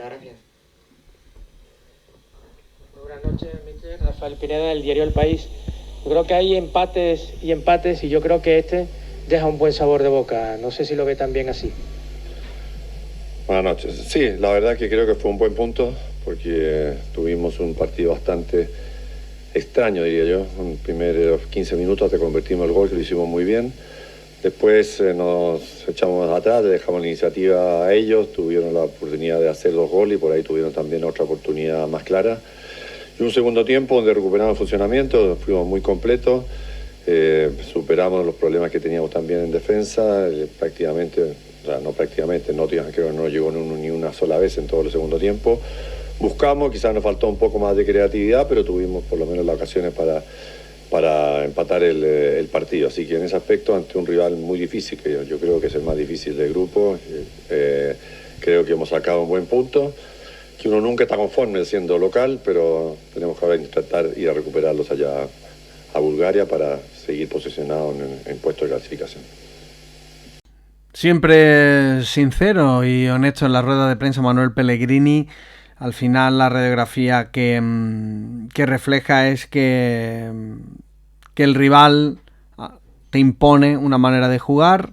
Muchas gracias. Buenas noches, mister. Rafael Pineda, del diario El País. Yo creo que hay empates y yo creo que este deja un buen sabor de boca. No sé si lo ve también así. Buenas noches. Sí, la verdad que creo que fue un buen punto porque tuvimos un partido bastante extraño, diría yo. En los primeros 15 minutos te convertimos el gol, que lo hicimos muy bien. Después nos echamos atrás, dejamos la iniciativa a ellos, tuvieron la oportunidad de hacer 2 goles y por ahí tuvieron también otra oportunidad más clara. Y un segundo tiempo donde recuperamos el funcionamiento, fuimos muy completos, superamos los problemas que teníamos también en defensa, creo que no llegó ni una sola vez en todo el segundo tiempo. Buscamos, quizás nos faltó un poco más de creatividad, pero tuvimos por lo menos las ocasiones para empatar el partido. Así que en ese aspecto, ante un rival muy difícil, que yo creo que es el más difícil del grupo, creo que hemos sacado un buen punto, que uno nunca está conforme siendo local, pero tenemos que ahora intentar ir a recuperarlos allá a Bulgaria para seguir posicionados en puestos de clasificación. Siempre sincero y honesto en la rueda de prensa Manuel Pellegrini. Al final la radiografía que refleja es que el rival te impone una manera de jugar,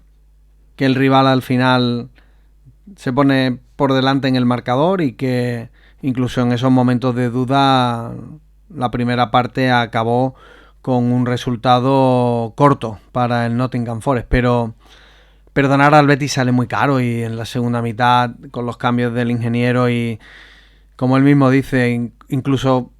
que el rival al final se pone por delante en el marcador y que incluso en esos momentos de duda la primera parte acabó con un resultado corto para el Nottingham Forest, pero perdonar al Betis sale muy caro y en la segunda mitad con los cambios del ingeniero y como él mismo dice, incluso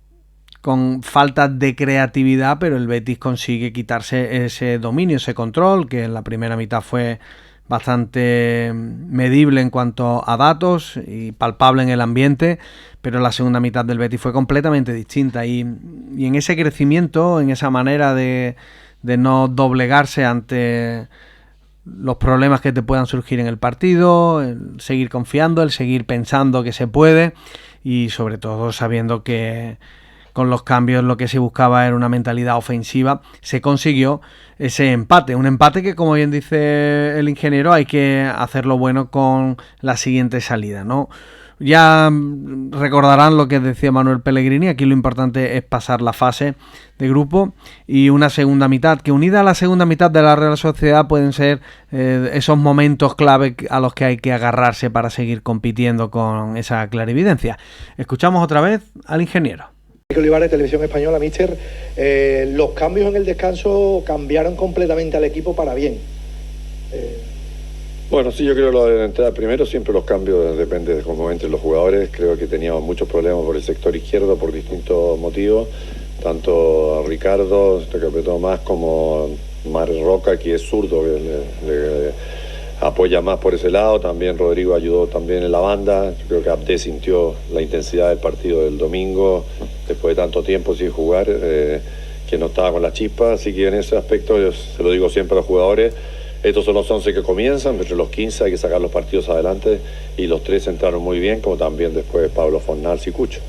con falta de creatividad, pero el Betis consigue quitarse ese dominio, ese control, que en la primera mitad fue bastante medible en cuanto a datos y palpable en el ambiente, pero la segunda mitad del Betis fue completamente distinta y en ese crecimiento, en esa manera de no doblegarse ante los problemas que te puedan surgir en el partido, el seguir confiando, el seguir pensando que se puede y sobre todo sabiendo que con los cambios lo que se buscaba era una mentalidad ofensiva, se consiguió ese empate, un empate que como bien dice el ingeniero hay que hacerlo bueno con la siguiente salida, ¿no? Ya recordarán lo que decía Manuel Pellegrini, aquí lo importante es pasar la fase de grupo y una segunda mitad, que unida a la segunda mitad de la Real Sociedad pueden ser esos momentos clave a los que hay que agarrarse para seguir compitiendo con esa clarividencia. Escuchamos otra vez al ingeniero. Olivares, Televisión Española, míster, los cambios en el descanso cambiaron completamente al equipo para bien. Bueno, sí, yo creo que lo de la entrada primero, siempre los cambios depende de cómo entren los jugadores. Creo que teníamos muchos problemas por el sector izquierdo por distintos motivos. Tanto Ricardo, que apretó más, como Mar Roca, que es zurdo, que le apoya más por ese lado. También Rodrigo ayudó también en la banda. Yo creo que Abde sintió la intensidad del partido del domingo, después de tanto tiempo sin jugar, que no estaba con la chispa. Así que en ese aspecto, yo se lo digo siempre a los jugadores, estos son los 11 que comienzan, entre los 15 hay que sacar los partidos adelante y los 3 entraron muy bien, como también después Pablo Fornals y Cucho.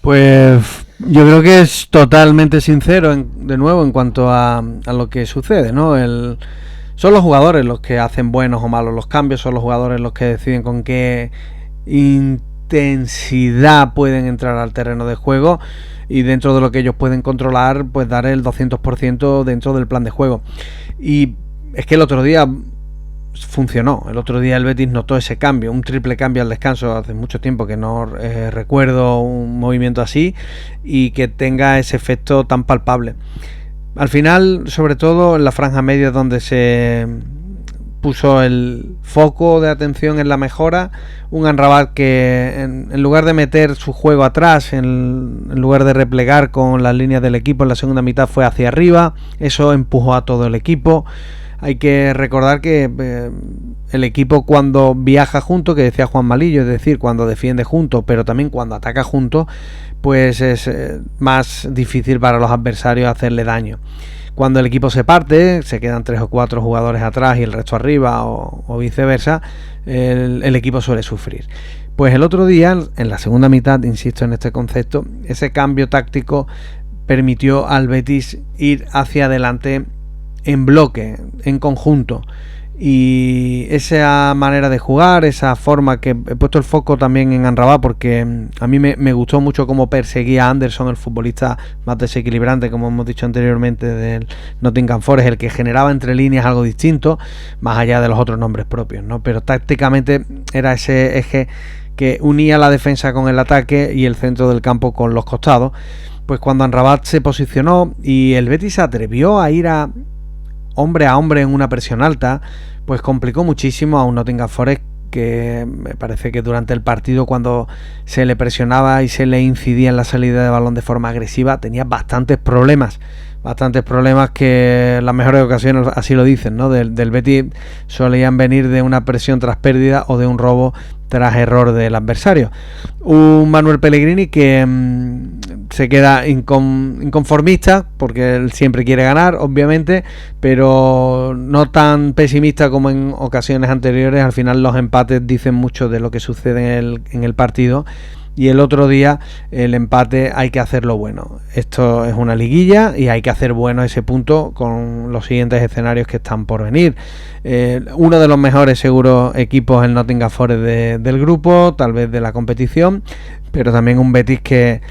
Pues yo creo que es totalmente sincero de nuevo en cuanto a lo que sucede, ¿no? Son los jugadores los que hacen buenos o malos los cambios, son los jugadores los que deciden con qué intensidad pueden entrar al terreno de juego y dentro de lo que ellos pueden controlar, pues dar el 200% dentro del plan de juego. Y es que el otro día funcionó, el otro día el Betis notó ese cambio, un triple cambio al descanso, hace mucho tiempo que no recuerdo un movimiento así y que tenga ese efecto tan palpable. Al final, sobre todo en la franja media donde se puso el foco de atención en la mejora, un Amrabat que en lugar de meter su juego atrás, en lugar de replegar con las líneas del equipo en la segunda mitad, fue hacia arriba, eso empujó a todo el equipo. Hay que recordar que el equipo cuando viaja junto, que decía Juan Malillo, es decir, cuando defiende junto, pero también cuando ataca junto, pues es más difícil para los adversarios hacerle daño. Cuando el equipo se parte, se quedan 3 o 4 jugadores atrás y el resto arriba o viceversa, el equipo suele sufrir. Pues el otro día, en la segunda mitad, insisto en este concepto, ese cambio táctico permitió al Betis ir hacia adelante en bloque, en conjunto. Y esa manera de jugar, esa forma, que he puesto el foco también en Amrabat porque a mí me gustó mucho cómo perseguía a Anderson, el futbolista más desequilibrante, como hemos dicho anteriormente, del Nottingham Forest, el que generaba entre líneas algo distinto, más allá de los otros nombres propios, ¿no? Pero tácticamente era ese eje que unía la defensa con el ataque y el centro del campo con los costados. Pues cuando Amrabat se posicionó y el Betis se atrevió a ir a hombre en una presión alta, pues complicó muchísimo a un Nottingham Forest que me parece que durante el partido, cuando se le presionaba y se le incidía en la salida de balón de forma agresiva, tenía bastantes problemas que las mejores ocasiones así lo dicen, ¿no? Del Betis solían venir de una presión tras pérdida o de un robo tras error del adversario. Un Manuel Pellegrini que se queda inconformista, porque él siempre quiere ganar, obviamente, pero no tan pesimista como en ocasiones anteriores. Al final los empates dicen mucho de lo que sucede en el partido. Y el otro día el empate hay que hacerlo bueno. Esto es una liguilla y hay que hacer bueno ese punto con los siguientes escenarios que están por venir. Uno de los mejores seguros equipos, el Nottingham Forest del grupo, tal vez de la competición, pero también un Betis que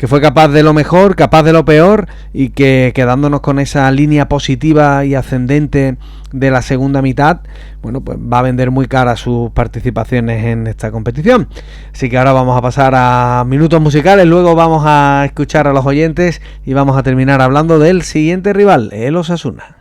fue capaz de lo mejor, capaz de lo peor, y que, quedándonos con esa línea positiva y ascendente de la segunda mitad, bueno, pues va a vender muy cara sus participaciones en esta competición. Así que ahora vamos a pasar a minutos musicales, luego vamos a escuchar a los oyentes y vamos a terminar hablando del siguiente rival, el Osasuna.